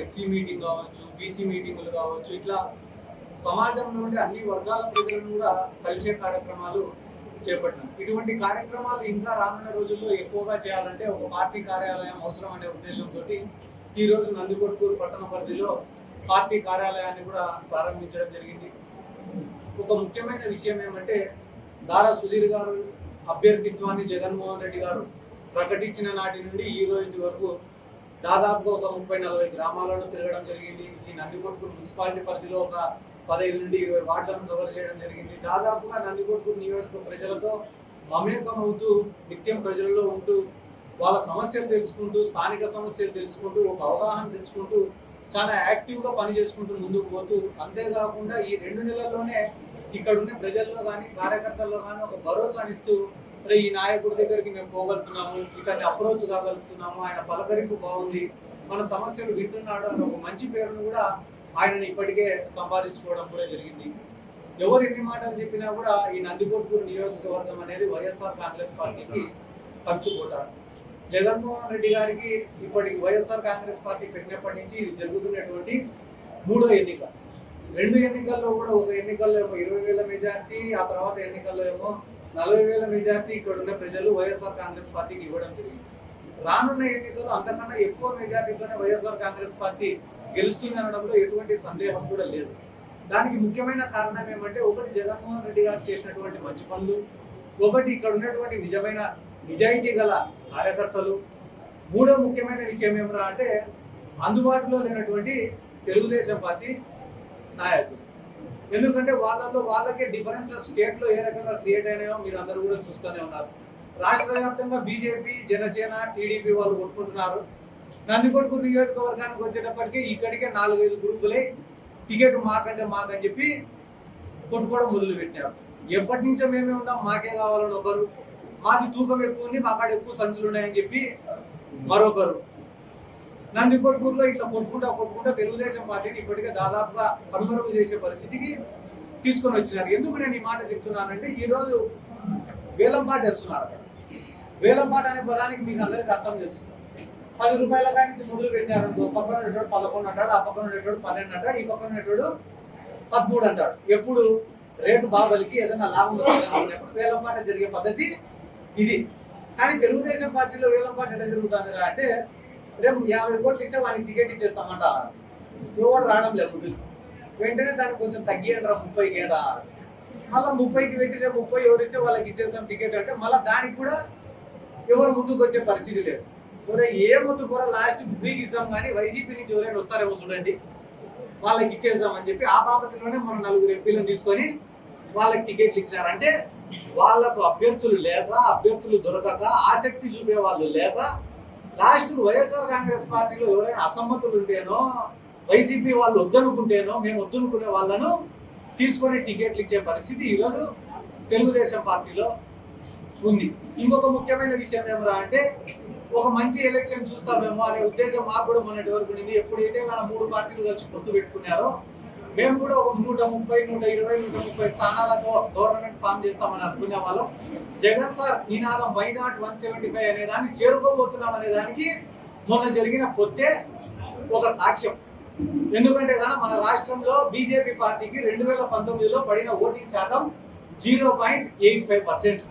SC meeting కావచ్చు, BC మీటింగులు కావచ్చు, ఇట్లా సమాజంలో ఉండే అన్ని వర్గాల ప్రజలను కూడా కలిసే కార్యక్రమాలు చేపట్టినాం. ఇటువంటి కార్యక్రమాలు ఇంకా రానున్న రోజుల్లో ఎక్కువగా చేయాలంటే ఒక పార్టీ కార్యాలయం అవసరం అనే ఉద్దేశంతో ఈరోజు నందికొట్కూరు పట్టణ పరిధిలో పార్టీ కార్యాలయాన్ని కూడా ప్రారంభించడం జరిగింది. ఒక ముఖ్యమైన విషయం ఏమంటే దారా సుధీర్ గారు అభ్యర్థిత్వాన్ని జగన్మోహన్ రెడ్డి గారు ప్రకటించిన నాటి నుండి ఈ రోజు వరకు దాదాపుగా ఒక 30-40 గ్రామాలను తిరగడం జరిగింది. ఈ నందికొట్కూరు మున్సిపాలిటీ పరిధిలో ఒక 15 నుండి 20 వార్డులను కవర్ చేయడం జరిగింది. దాదాపుగా నందికొట్కూరు నియోజక ప్రజలతో మమేకం అవుతూ నిత్యం ప్రజల్లో ఉంటూ వాళ్ళ సమస్యలు తెలుసుకుంటూ, స్థానిక సమస్యలు తెలుసుకుంటూ, ఒక అవగాహన తెచ్చుకుంటూ చాలా యాక్టివ్గా పనిచేసుకుంటూ ముందుకు పోతూ, అంతేకాకుండా ఈ 2 నెలల్లోనే ఇక్కడ ఉన్న ప్రజల్లో కానీ కార్యకర్తల్లో కానీ ఒక భరోసానిస్తూ ఈ నాయకుడి దగ్గరికి మేము పోగలుగుతున్నాము, ఇతన్ని అప్రోచ్ కాగలుగుతున్నాము, ఆయన పలకరింపు బాగుంది, మన సమస్యలు వింటున్నాడు అని ఒక మంచి పేరును కూడా ఆయనని ఇప్పటికే సంపాదించుకోవడం కూడా జరిగింది. ఎవరు ఎన్ని మాటలు చెప్పినా కూడా ఈ నందికొట్కూరు నియోజకవర్గం అనేది వైఎస్ఆర్ కాంగ్రెస్ పార్టీకి పంచుకోటారు. జగన్మోహన్ రెడ్డి గారికి ఇప్పటికి వైఎస్ఆర్ కాంగ్రెస్ పార్టీ పెట్టినప్పటి నుంచి ఇది జరుగుతున్నటువంటి 3వ ఎన్నిక. 2 ఎన్నికల్లో కూడా ఒక ఎన్నికల్లో ఏమో 20,000 మెజార్టీ, ఆ తర్వాత ఎన్నికల్లో ఏమో 40,000 మెజార్టీ ఇక్కడ ఉన్న ప్రజలు వైఎస్ఆర్ కాంగ్రెస్ పార్టీకి ఇవ్వడం జరిగింది. రానున్న ఎన్నికల్లో అంతకన్నా ఎక్కువ మెజార్టీతోనే వైఎస్ఆర్ కాంగ్రెస్ పార్టీ గెలుస్తుంది అనడంలో ఎటువంటి సందేహం కూడా లేదు. దానికి ముఖ్యమైన కారణం ఏమంటే ఒకటి జగన్మోహన్ రెడ్డి గారు చేసినటువంటి మంచి పనులు, ఒకటి ఇక్కడ ఉన్నటువంటి నిజమైన నిజాయితీ గల కార్యకర్తలు, 3వ ముఖ్యమైన విషయం ఏమరా అంటే అందుబాటులో లేనటువంటి తెలుగుదేశం పార్టీ నాయకులు. ఎందుకంటే వాళ్ళకే డిఫరెన్సెస్ స్టేట్లో ఏ రకంగా క్రియేట్ అయినాయో మీరు అందరూ కూడా చూస్తూనే ఉన్నారు. రాష్ట్ర వ్యాప్తంగా బీజేపీ, జనసేన, టీడీపీ వాళ్ళు కొట్టుకుంటున్నారు. నందికొట్కూరు నియోజకవర్గానికి వచ్చేటప్పటికి ఇక్కడికే 4-5 గ్రూపులే టికెట్ మాకని చెప్పి కొట్టుకోవడం మొదలు పెట్టారు. ఎప్పటి నుంచో మేమే ఉన్నాం, మాకే కావాలని ఒకరు, మాది తూకం ఎక్కువ ఉంది, మా కాడ ఎక్కువ సంచులు ఉన్నాయని చెప్పి మరొకరు. నందికొట్కూరులో ఇట్లా కొట్టుకుంటా తెలుగుదేశం పార్టీని ఇప్పటికే దాదాపుగా కనుమరుగు చేసే పరిస్థితికి తీసుకొని వచ్చినారు. ఎందుకు నేను ఈ మాట చెప్తున్నానంటే ఈరోజు వేలంపాట వేస్తున్నారు. అక్కడ వేలంపాట అనే పదానికి మీకు అందరికీ అర్థం చేస్తున్నారు. 10 రూపాయల కాడి నుంచి మొదలు పెట్టారు. పక్కన ఉండేటోడు 11 అంటాడు, ఆ పక్కన ఉండేటోడు 12 అంటాడు, ఈ పక్కన ఉండేటోడు 13 అంటాడు. ఎప్పుడు రేటు బాబలికి ఏదైనా లాభం వస్తున్నప్పుడు వేలంపాట జరిగే పద్ధతి ఇది. కానీ తెలుగుదేశం పార్టీలో వేలంపాట ఎట్లా జరుగుతుంది అంటే రేపు 50 కోట్లు ఇస్తే వానికి టికెట్ ఇచ్చేస్తామంట. ఎవరు రావడం లేదు ముందుకు. వెంటనే దాన్ని కొంచెం తగ్గియండి 30కి ఏంటా, మళ్ళీ 30కి పెట్టి రేపు 30 ఎవరు ఇస్తే వాళ్ళకి ఇచ్చేస్తాం టికెట్ అంటే మళ్ళీ దానికి కూడా ఎవరు ముందుకు వచ్చే పరిస్థితి లేదు. ఏమొద్దు కూడా లాస్ట్ ఫ్రీకి ఇస్తాం కానీ వైసీపీ నుంచి ఎవరైనా వస్తారేమో చూడండి వాళ్ళకి ఇచ్చేద్దామని చెప్పి ఆ బాబతిలోనే మనం 4 ఎంపీలను తీసుకొని వాళ్ళకి టికెట్లు ఇచ్చారు. అంటే వాళ్ళకు అభ్యర్థులు లేక, అభ్యర్థులు దొరకక, ఆసక్తి చూపే వాళ్ళు లేక, లాస్ట్ వైఎస్ఆర్ కాంగ్రెస్ పార్టీలో ఎవరైనా అసమ్మతులు ఉంటేనో, వైసీపీ వాళ్ళు వద్దనుకుంటేనో, మేము వద్దనుకునే వాళ్ళను తీసుకొని టికెట్లు ఇచ్చే పరిస్థితి ఈరోజు తెలుగుదేశం పార్టీలో ఉంది. ఇంకొక ముఖ్యమైన విషయం ఏమరా అంటే ఒక మంచి ఎలక్షన్ చూస్తామేమో అనే ఉద్దేశం మాకు కూడా మొన్నటి వరకు ఉంది. ఎప్పుడైతే మన 3 పార్టీలు కలిసి పొత్తు పెట్టుకున్నారో మేము కూడా ఒక 130, 120, 130 స్థానాలతో గవర్నమెంట్ ఫామ్ చేస్తామని అనుకునే వాళ్ళం. జగన్ సార్ నినాదం వై నాట్ 175 అనే దాన్ని చేరుకోబోతున్నాం అనే దానికి మొన్న జరిగిన పొత్తే ఒక సాక్ష్యం. ఎందుకంటే కానీ మన రాష్ట్రంలో బీజేపీ పార్టీకి 2019లో పడిన ఓటింగ్ శాతం 0.85%.